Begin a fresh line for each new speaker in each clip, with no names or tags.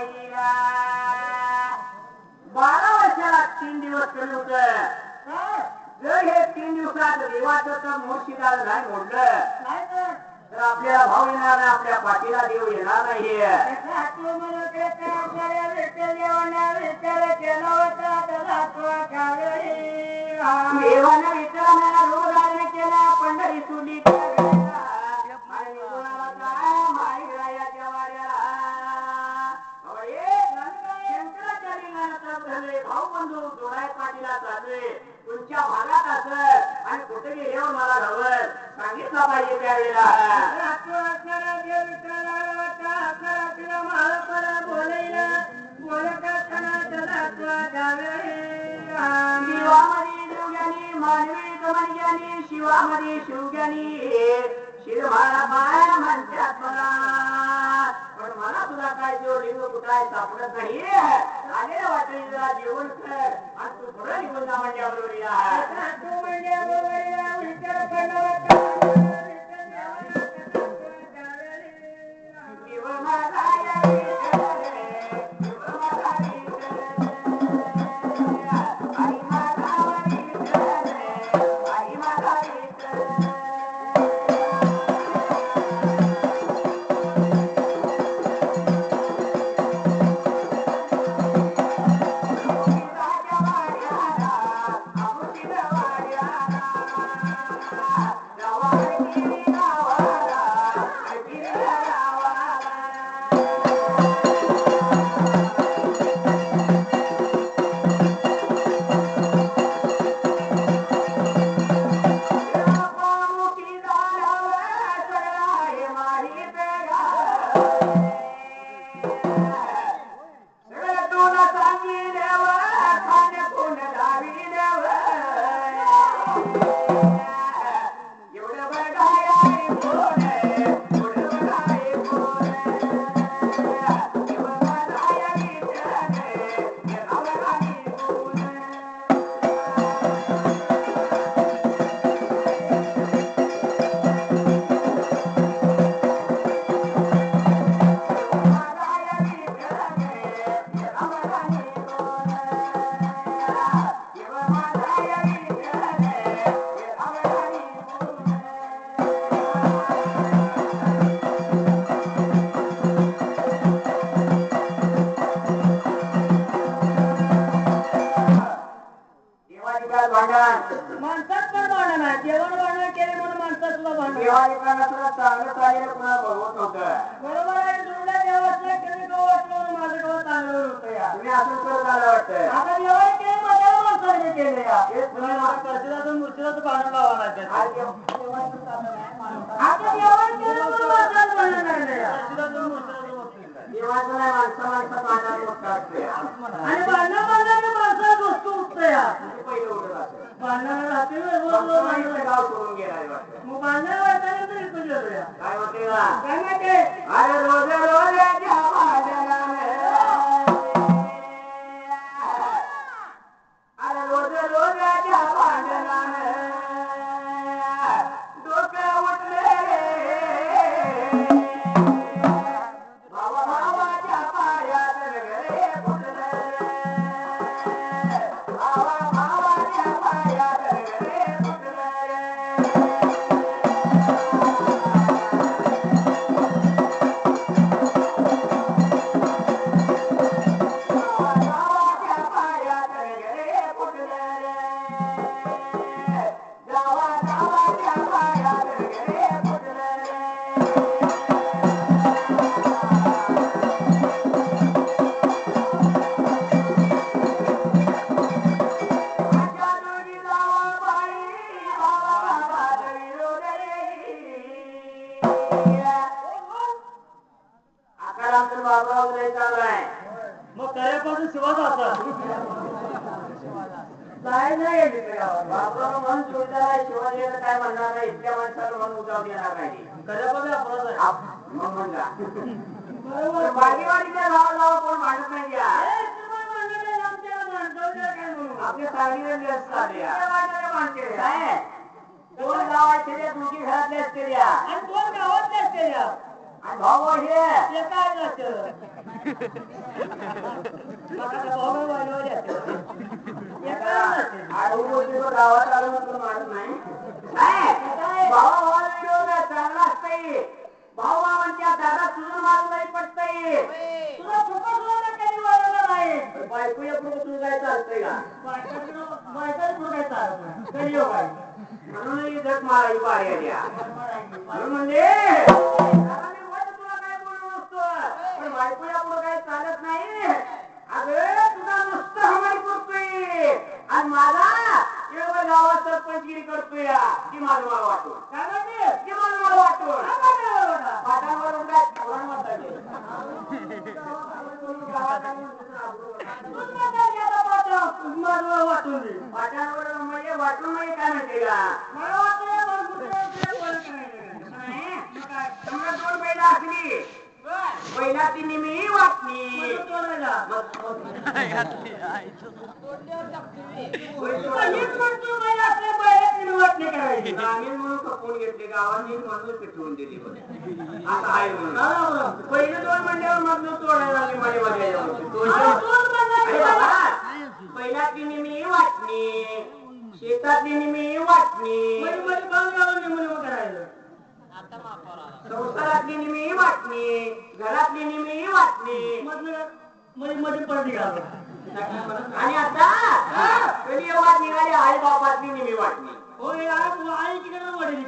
बाईला 12 वर्षाला 3 दिवस कमी होत. जर हे 3 दिवसात देवाचं तर मोठी झालं नाही मोडलं तर आपल्याला भाव येणार नाही, आपल्या पाठीला देव येणार नाही. देवानं विठ्ठलानं रोग धारण केला, पंढरी सोडली माळीरायाच्या वाड्याला. भाऊ बंधू जोडाय पाठीला चालले तुमच्या भागात असत आणि कुठे गेल्यावर मला घावर सांगितलं पाहिजे त्यावेळेला. शिवामध्ये देवज्ञानी मानवी गमनज्ञानी शिवामध्ये शिवज्ञानी शिरमाळा पाया म्हणतात मला. पण मला तुला काय जो लिंग कुठाय सापडत नाही. आलेल्या वाटणी जरा जेवण कर आणि तू पुढे निघून जा म्हणल्याबरोबर या. माणसात पण भांडण आहे. जेवण भांडण केले म्हणून माणसात सुद्धा भांडण. चांगलं चालेल कोणाला बघवत नव्हतं. बरोबर आहे. जुळल्या देवाचं कधी गाव वाटलं म्हणून माझं गाव चांगलं होतं या. तुम्ही असं करत आलं वाटतं. आता जेवण केलं माझ्या माणसाने केलं या. कर्शीदाचं मूर्तीदाचं भांडण लावा लागतं. आता जेवण केलं म्हणून माणसाचं भांडण लागलं या. कर्शीदाचं मूर्तीदाचं देवाचं नाही माणसा माणसात भांडण मोठं असतं या. आणि भांडण भांडण माणसाला वस्तू उठतं या. पहिलं उठत असतं. भांडणाला राहते गाव सोडून गेला मग भांडण वाटताना तरी इथून गेलो या. काय म्हणते ना काय माहिती. अरे रोज रोजाच्या भांडणाने अरे रोज रोजाच्या भांडणाने डोकं उठले भावा भावाच्या पायात वगैरे फुटले भावा भावाच्या पायात वगैरे फुटले. मग कार्यापासून शिवाच असतात म्हणून शिवाजीला काय म्हणणार नाही. इतक्या माणसाला म्हणून उजाव देणार नाही. कार्यापासून बागेवाडीच्या नावाला कोण भांडत नाही. आपल्या सांगली असतात दोन गावात तुमची घरातल्या असलेल्या आणि 2 गावातल्या असलेल्या आणि भाऊ हे ते काय नसतं गावात आलं म्हटलं मारत नाही भावा चांगला असतंय भाऊ त्या दादा तुझं मारून नाही पडतंय तुला कधी वळवलं नाही बायको या पुढे तुझं काय चालतंय का बायका पुढे काय चालत नाही कधी हो काय म्हणून इज्जत मारायची बारी आली म्हणून म्हणजे तुला काय बोलू नसतो पण बायको या पुढे काही चालत नाही अगं तुझा नुसतं हमारी करतोय आणि माझा एवढं गावात सरपंचगिरी करतोय की माझं मला वाटतो काय म्हणते की माझं मला वाटतो पाठांवरून काय पुराण म्हणतात पाठांवर म्हणजे वाटून म्हणजे काय म्हणते का मला वाटतं दोन बैला असली पहिला ती निमी वाटणी ग्रामीण म्हणून खपवून घेतले गावांनी म्हणून पिटवून दिली आता आहे म्हणून पहिले दोन म्हणल्यावर मधून तोडायला लागली पहिला ती निमी वाटणी शेतातली निमी वाटणी करायचं संसारातली निमी वाटणी घरातली निमी वाटणी मध्ये पडली आणि आता कधी वाट निघाली आई बापातली निमी वाटणी होय आई तिकडे वडील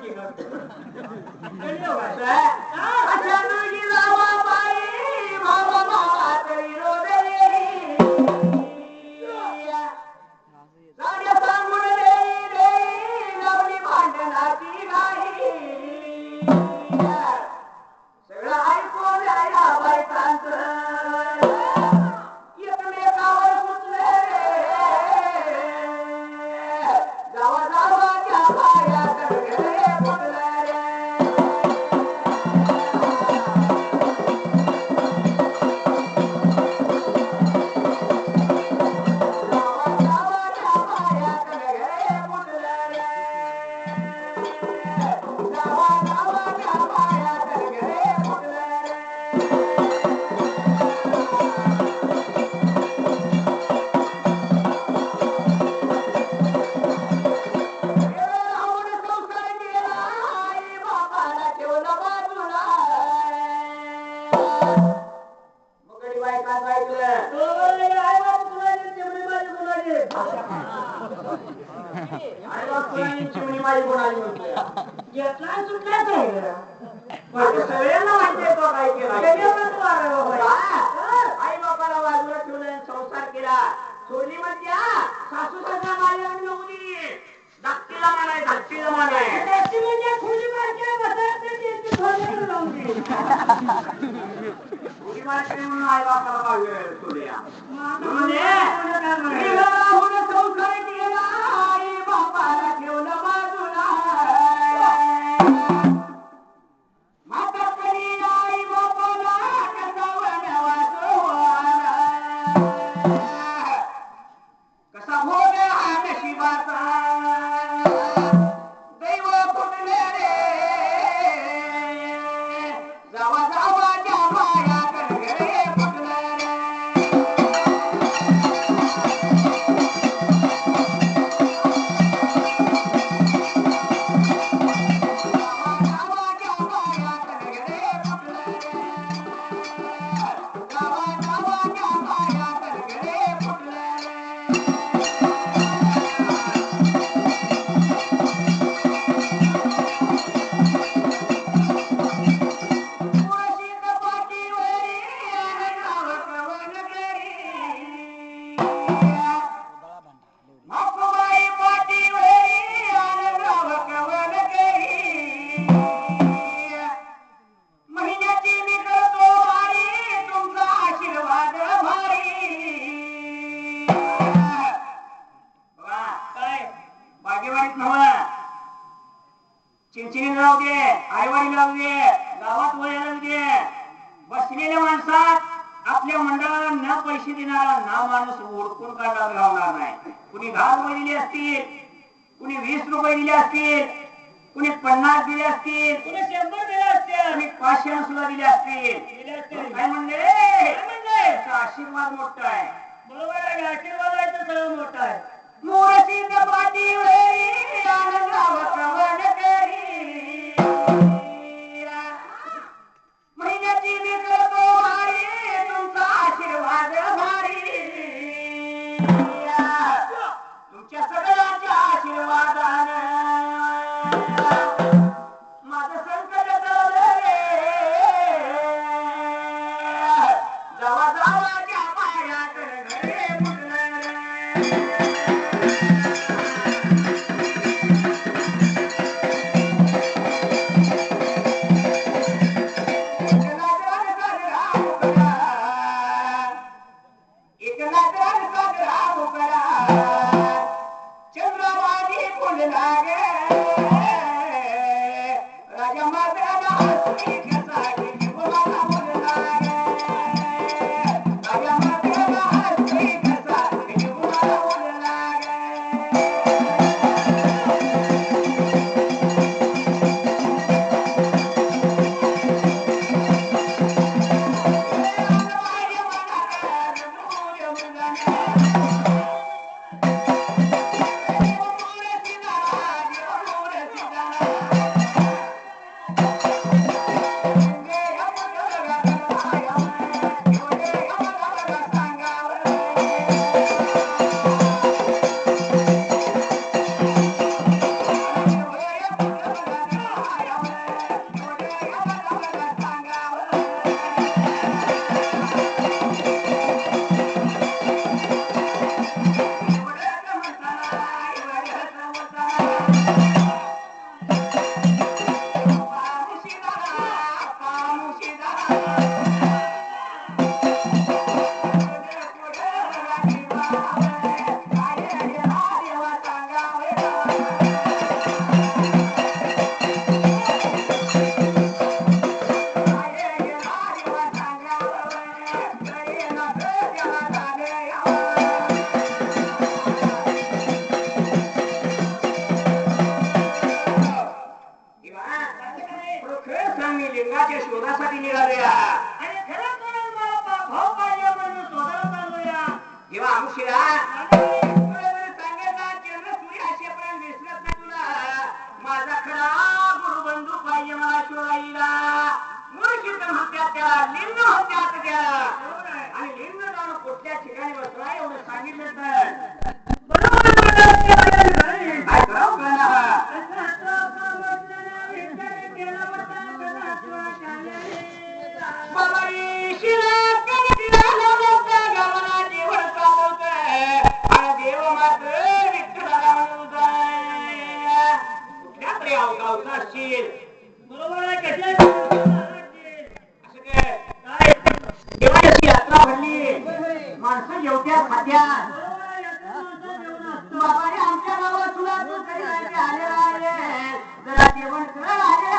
आई बापाला बाजूला ठेवलं संसार केला सोडली म्हणजे सासू सासरा माझ्या नव्हती धाकटीला मानाय धाकटीला मानाय खुली मारते म्हणून आई बापाला बाजूला सोडल्या संसार केला आई बापाला ठेवलं बाजूला कसा भोग हा नशिबाचा दैव फुटले रे जावा जावा त्या माया गणगणे फुटले रे चिंचिनी राहू दे आईवाडी राहू दे गावात वय राहू दे बसलेल्या माणसात आपल्या मंडळाला न पैसे देणारा ना माणूस ओळखून काढायला लावणार नाही कुणी 10 रुपये दिले असतील कुणी 20 रुपये दिले असतील कुणी 50 दिले असतील कुणी 100 दिले असतील तुम्ही 500 सुद्धा दिले असतील. काय म्हणले आशीर्वाद मोठा आहे. बरोबर आहे. आशीर्वादाचं सगळं मोठं आहे. मोरसीत पाठी वेळी आनंदाव कवन करी महिन्याची मी करतो मारी तुमचा आशीर्वाद भारी तुमच्या सगळ्यांच्या आशीर्वादानं माझं संकट टळले जावा जावाच्या पायात घरे मुडलं लिंगाच्या शोधासाठी निघालोया आणि खरंच मला भाऊ पाहिजे म्हणून शोधायला चाललोया. जेव्हा आमुशीला सांगितलं चंद्र सूर्य असेपर्यंत विसरत नाही तुला माझा खरा गुरुबंधू पाहिजे मला शोधायला. मूर्खित म्हणत्यात त्याला लिंग म्हणत्यात त्याला आणि लिंग जाणं कुठल्या ठिकाणी बसला एवढं सांगितलं तर काय करावं कळणार. बरोबर आहे. देवाची यात्रा भरली माणसं जेवत्या खात्या बाबाने आमच्या गावात तुला तू कधी आलेला आहे जरा जेवण कर आले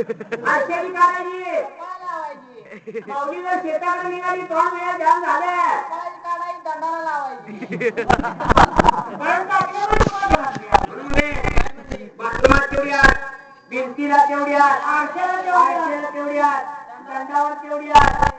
आरशेरी काढायची माऊली जर शेताकडे निघाली 2 वेळा ध्यान झालं काढायची दंडाला लावायची बाथरूमात तेवढ्यात भिंतीला तेवढ्यात आरशेला तेवढ्यात दंडावर तेवढ्यात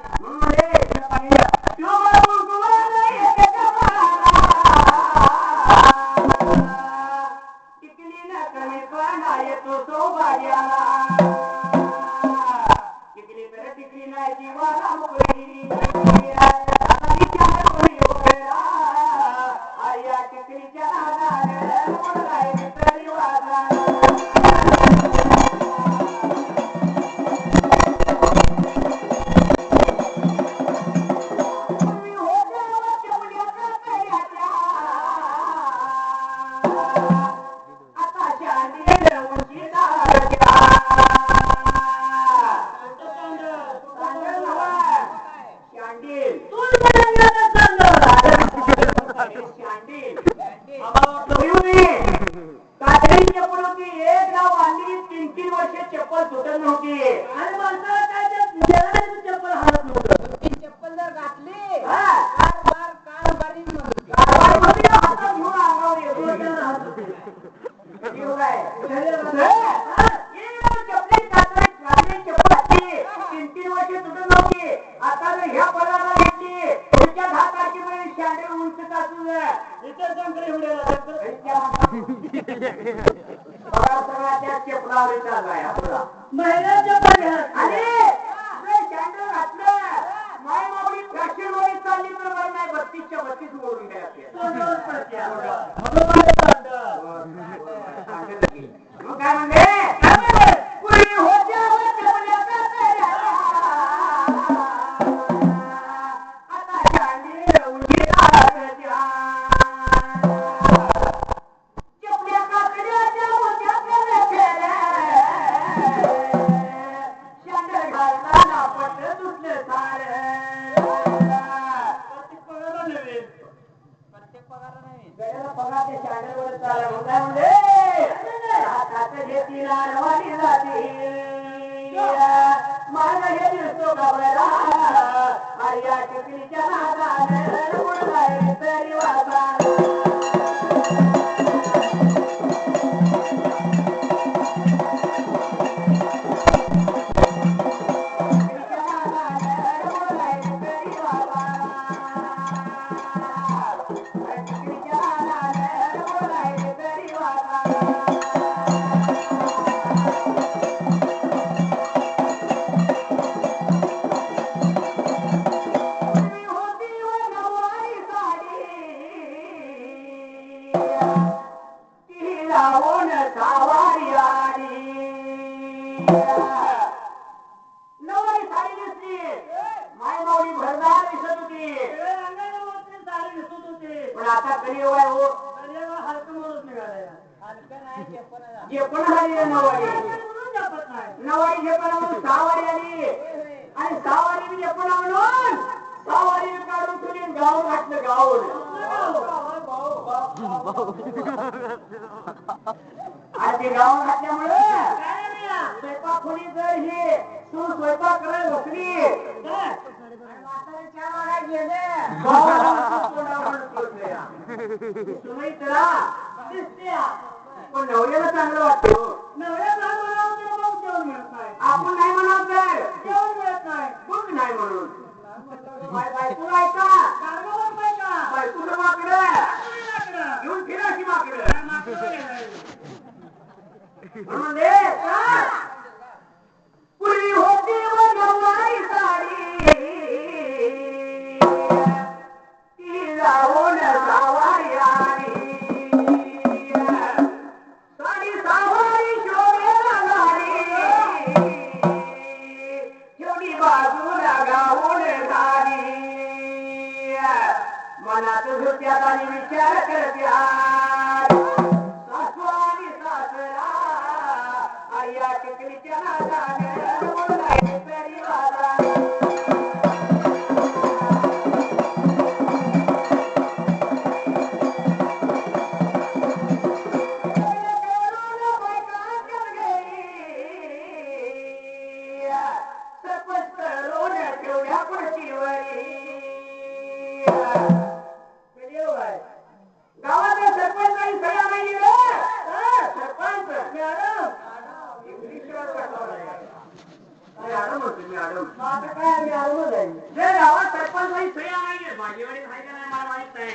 मॅडम होते मॅडम. आता काय मॅडमच आहे. जे गावात सरपंच नाही सही आहे माझी वेळी आहे का नाही मला माहित नाही.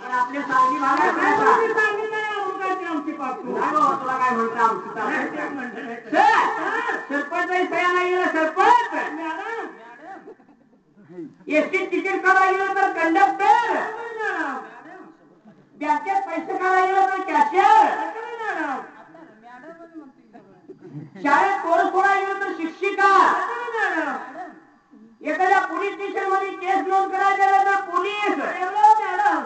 पण आपले सांगली भागात काय सांगितलं नाही अमृताची आमची पाठवू. नाही बाबा तुला काय म्हणतं आमची सरपंच सह्या नाही गेला सरपंच मॅडम. एसटी तिकीट काढायला गेलं तर कंडक्टर, बँकेत पैसे काढायला गेलं तर कॅशियर, शाळेत कोर्स सोडायला गेलं तर शिक्षिका, एखाद्या पोलीस स्टेशन मध्ये केस नोंद करायला गेलं तर पोलीस मॅडम,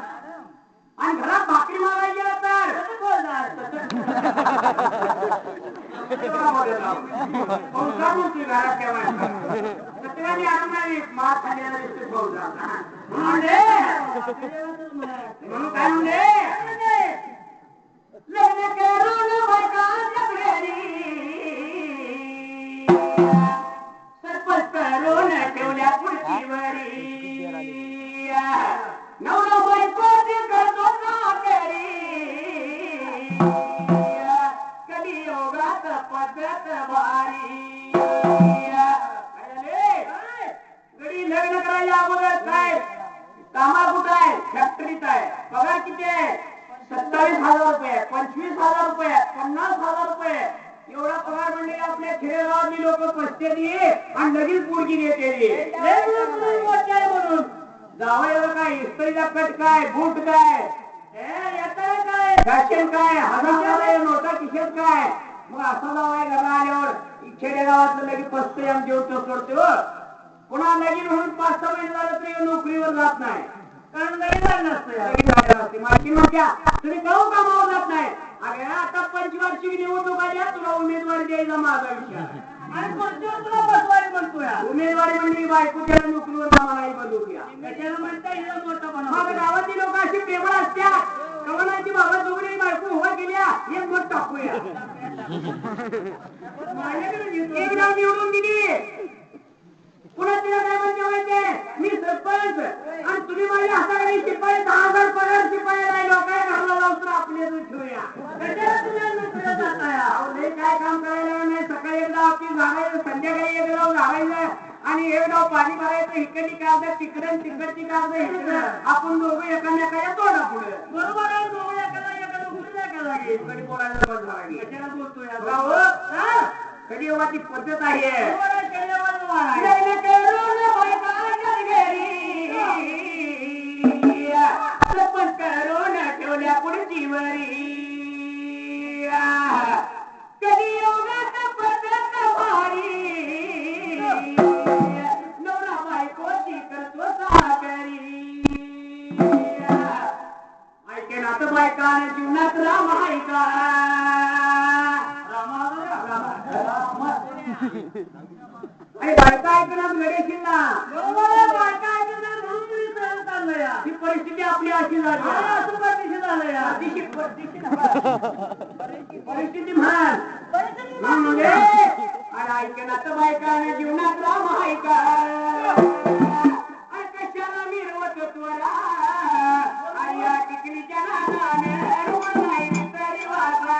आणि घरात भाकरी मागायला गेलं तर घरात मार खाल्ल्याला म्हणून काय म्हणले लग्न करून सरपंच करून ठेवल्या खुर्चीवरी नवरा बायको करतो कधी योगात पद्धत भारी गडी लग्न करायला अगोदर काय कामा कुठं आहे फॅक्टरीत आहे पगार किती आहे 27,000 रुपये 25,000 रुपये 50,000 रुपये एवढा पगार म्हणजे आपल्या खेडेगावातली लोक पसतेली आणि लगेच पोरगी देते म्हणून जावं काय इस्त्रीचा कट काय बूट काय काय फॅशन काय हजार नोटा किशेत काय मग असं जावाय घरा आल्यावर खेडेगावातलं लगेच पसते आमच्या जेवतो सोडतो पुन्हा लगीन म्हणून 5-6 महिने झालं तरी नोकरीवर जात नाही कारण लगीन झालं नसतं माहिती म्हणत्या तुम्ही काहून कामावर जात नाही अरे आता पंचवार्षिक निवडणूक आल्या तुला उमेदवारी द्यायचा माझा विचार आणि कोणत्यावर तुला बसवारी म्हणतोय उमेदवारी म्हणजे बायकोच्या नोकरीवर कामालाही बदलूया कशाला म्हणता हिला मोठा बनव माझ्या गावातली लोक अशी पेपर असतात कवनाची बाबा जोगडी बायको उभा केल्या एक मत टाकूया एक नाव निवडून दिली पुन्हा तिला काय म्हणते माहितीये मी सरपंच आणि तुम्ही माझ्या हाताखाली शिपाई 10,000 पगार शिपाई लोकांना घरला जाऊन तर आपले ठेवूया काय काम करायला नाही सकाळी एकदा ऑफिस झाडायचं संध्याकाळी एकदा झाडायचं आणि एकदा पाणी भरायचं इकडची कागद तिकडची कागद इकडं आपण दोघं एकामेकाच्या तोडा पुढे बरोबर आहे दोघं एकाला कधी बोलायला बंद झाला कशाला बोलतोय कधी एवढा ती पद्धत आहे सरपंच करून ठेवल्या पुढची वरी कधी योगात पद्धत भारी नवरा बायकोची करतो साकरी ऐके ना तर बायका जीवनात राम ऐका अरे बायका ऐकणार लढेशील ना बरोबर बायका ऐकणार म्हणून मी सहन चाललोय ही परिस्थिती आपली अशी झाली असं परिस्थिती झालंय परिस्थिती म्हण अरे ऐकणार तर बायका जीवनात राम ऐका कशाला मिरवत त्वरा या टिकलीच्या नादाने नाही तरी वाचा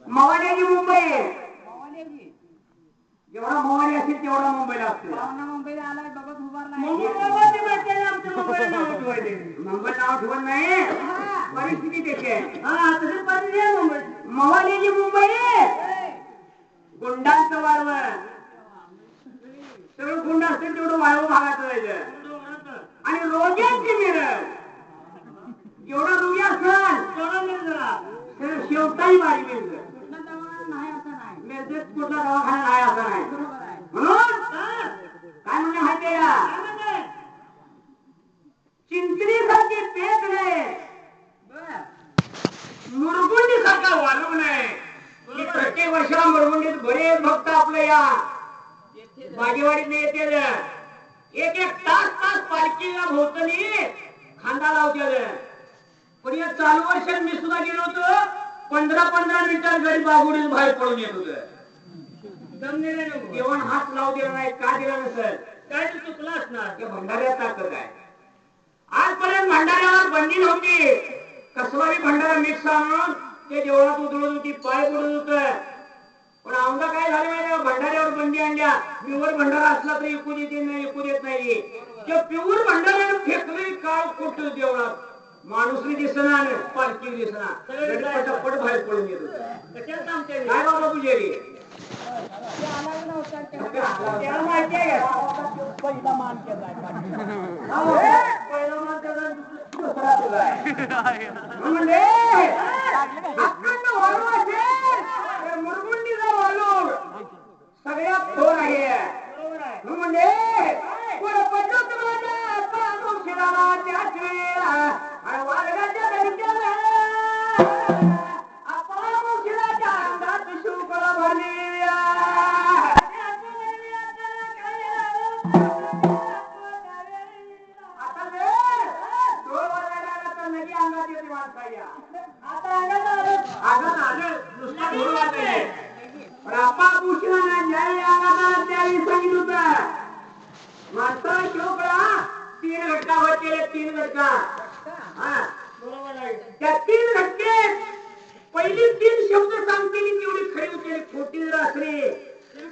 मवाड्याची मुंबई जेवढा मवाडी असेल तेवढा मुंबईला असतो.
मुंबईला आलाय बघत उभारला
मुंबईत नाव ठेवत नाही परिस्थिती त्याची मवाड्याची मुंबई गुंडांचं वाळव सगळं गुंड असेल तेवढं वाळव भागात राहायचं आणि रोग्यांची मिरज जेवढा रोगी असणार तेवढा मिळत शेवटाही वारी मिळत कुठला दवाखाना नाही असा नाही म्हणून काय म्हणजे माहितीये का चिंचणी सारखी पेट नाही मुरगुंडी सारखा वाढवू नये की प्रत्येक वर्षाला मुरगुंडीत बरेच भक्त आपल्या या बागेवाडीत येते एक एक तास पालखीला भोवतणी खांदा लावते पण या चालू वर्षात मी सुद्धा गेलो होतो 15 मिनिटात घरी बागुडीत बाहेर पडून येत होत जेवण हात लावू दिला नाही का दिला नसेल काय चुकला असणार त्या भंडाऱ्यात ताकद आहे आजपर्यंत भंडाऱ्यावर बंदी नव्हती कसलाही भंडारा मिक्स आणून ते देवळात उधळत होती पाय पडत होत पण आमदा काय झालं माहिती भंडाऱ्यावर बंदी आणल्या प्युअर भंडारा असला तरी ऐकू देत नाही त्या प्युअर भंडाऱ्यानं फेकलंय काळ कुठ देवळात माणूसही दिसना पालखी दिसना पटपट बाहेर पडून येत होत काय बाबा पुजारी
पहिला मान केलाय
मुरगुंडीचा वालूर सगळ्यात थोर आहे म्हणजे त्याच वेळेला आणि वारगाच्या दरिद्याला आपला मुशिराच्या अंगात शुक्र भरली आता डोळ वाजायला तर नदी अंगात येते माणसाच्या आता अंगात आलं नुसतं डोळ वाजले पण आपा मुशिराला ज्यावेळी अंगात आला त्यावेळी सांगितलं होतं माणसा शुक्रा 3 घटकावर केले 3 घटका त्या 3 घटके पहिली 3 शब्द सांगतील तेवढी खरी होती खोटी जर असली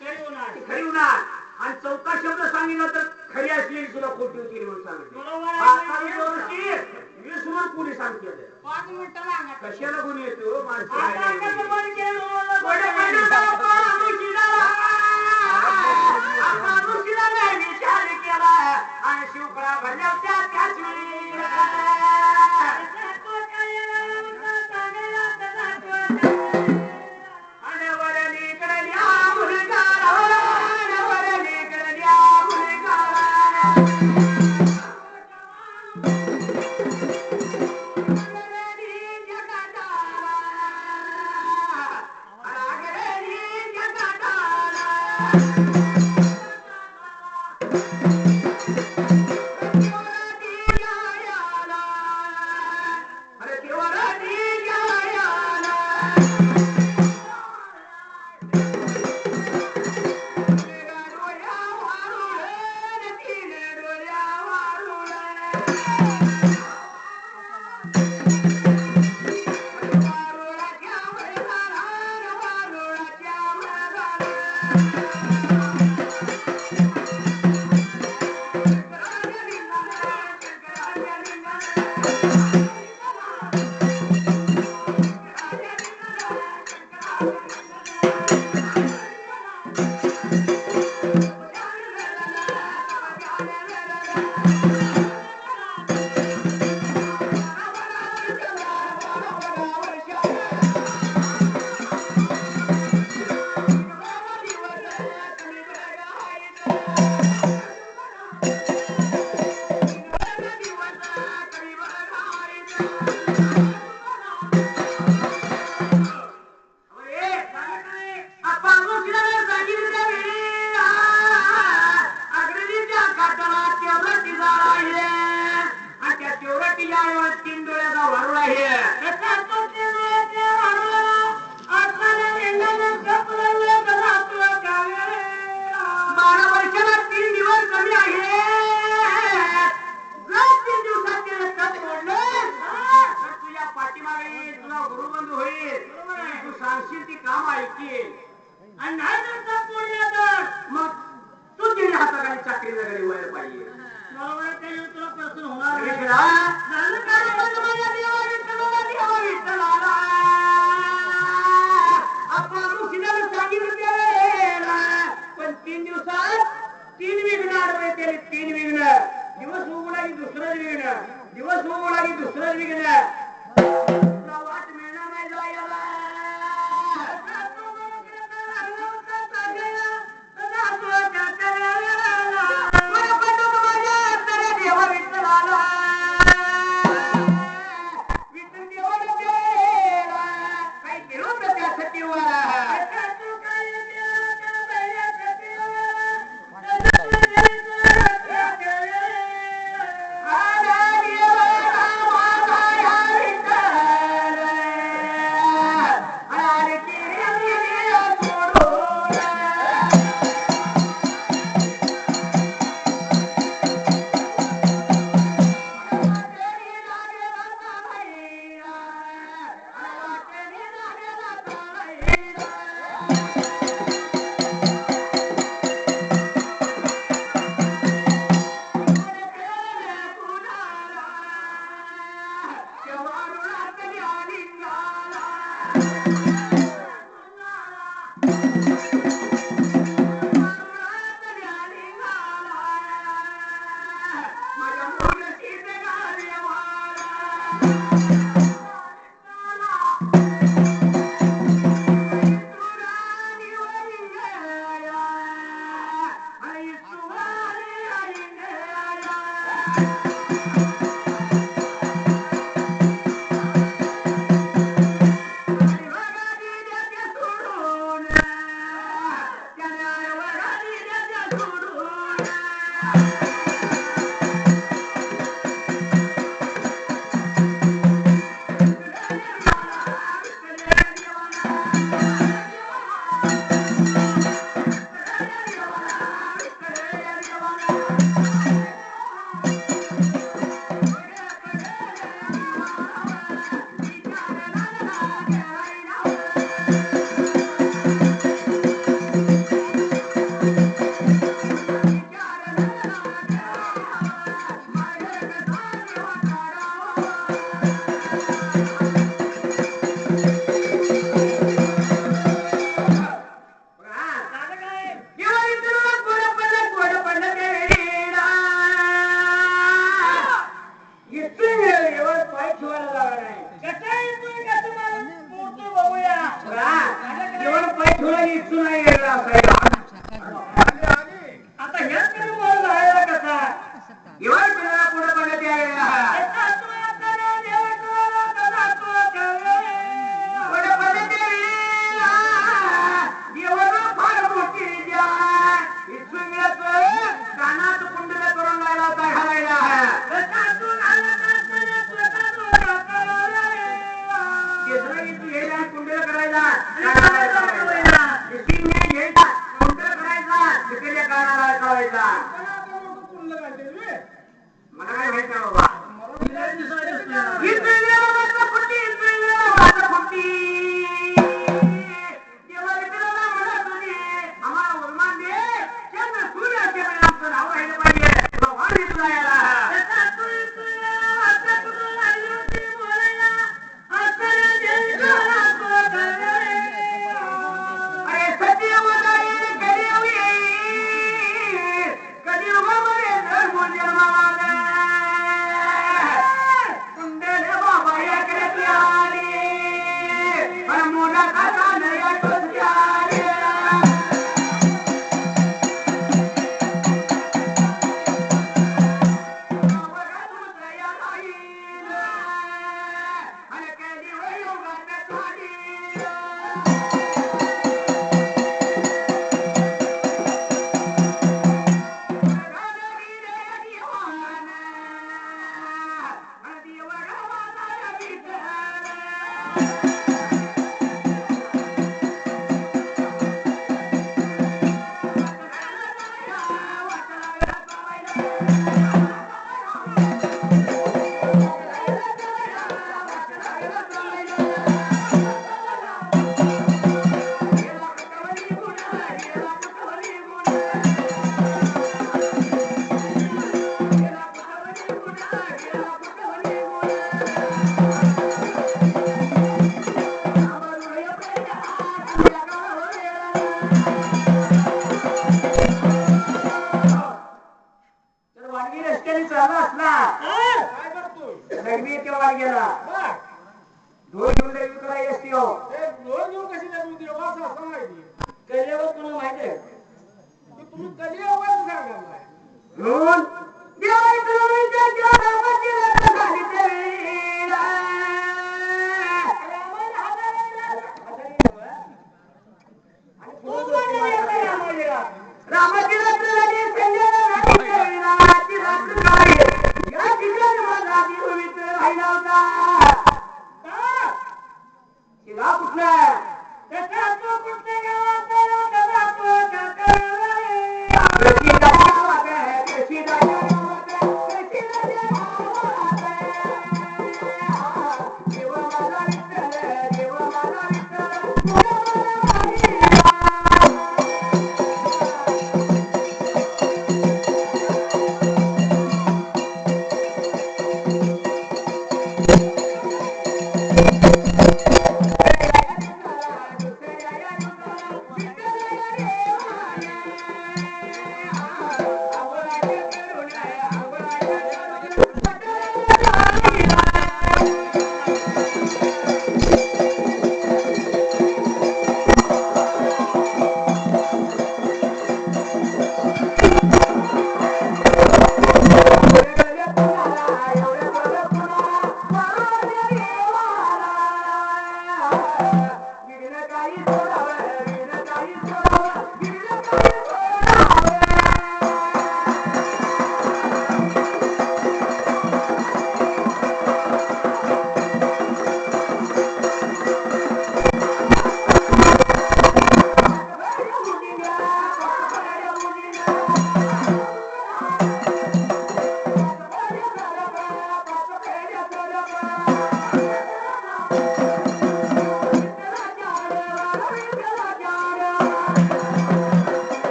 खरी होणार आणि 4था शब्द सांगितला तर खरी असलेली सुद्धा खोटी होती म्हणून सांगितलं 20 वर पुढे सांगते
5 मिनिटाला
कशाला गुण येतो माणसं विचार केला आणि शिवकळा भरल्या त्याच वेळी आता हेच तरी बोल राहायला कसा इवाय पुढे पुढे बघत यायला गाड गेला ढोल घेऊन विकला एसटी हो
कशी लागली देवा असं माहिती
कल्यावर तुला माहिती आहे
तुम्ही कधी आवाज सांगा
म्हणून देवाई तुला विचार केला रामाची लग्न झाली तरी रामाची लग्न झाली संजयला रात्री रात्र या ठिकाणी माझा पवित्र राहिला होता शिवा कुठला त्याचा तो कुठल्या गावाचा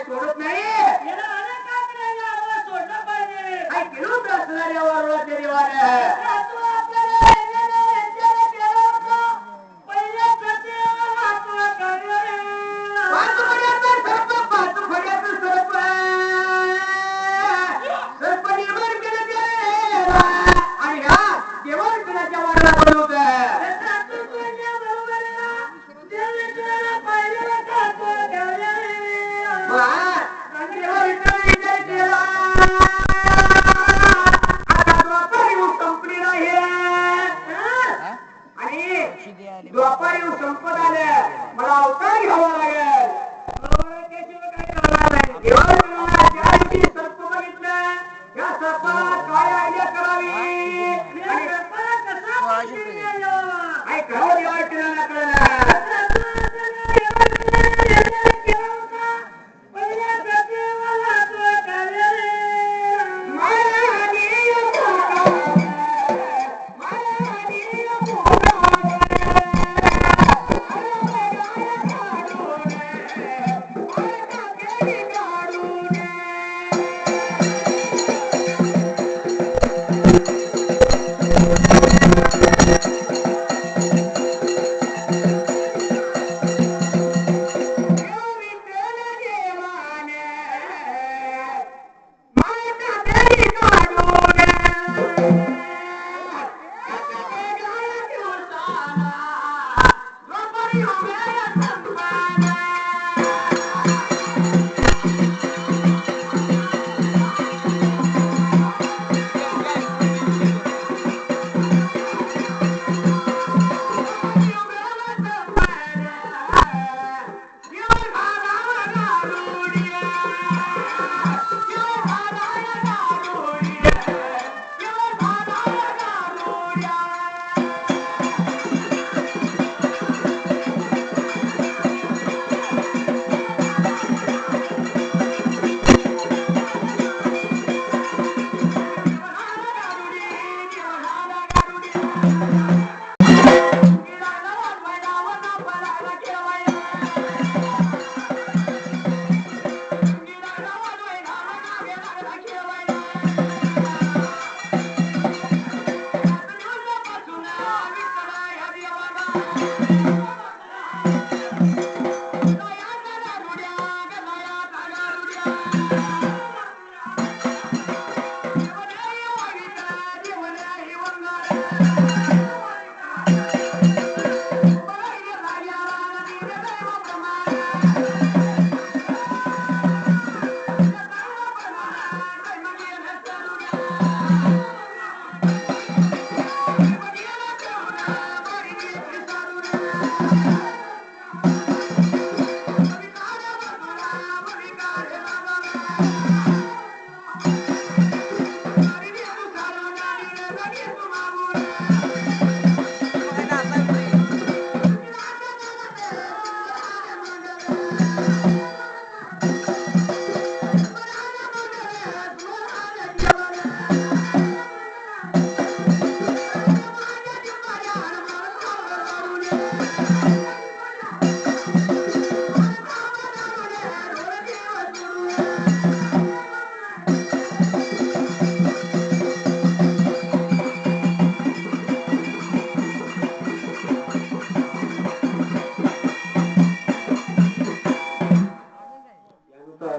सोडत नाही सोडलं पाहिजे काय केलं असणाऱ्या वारुळाचे देवाने द्वापार येऊ संपत आले मला अवतार घ्यावा लागेल सर्प बघितलं या सर्पाला काय आयडिया करावी काय करावं देवा केला कळलं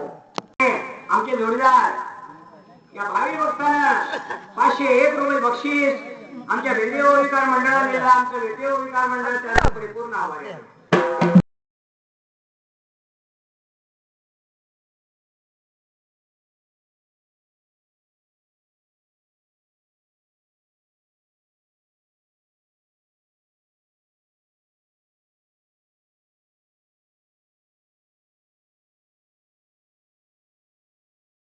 आमचे जोडीदार या भावी भक्तांना 501 रुपये बक्षीस आमच्या वेदेव विकार मंडळाला दिला. आमचं वेदेव विकार मंडळ त्याला परिपूर्ण आभार आहे.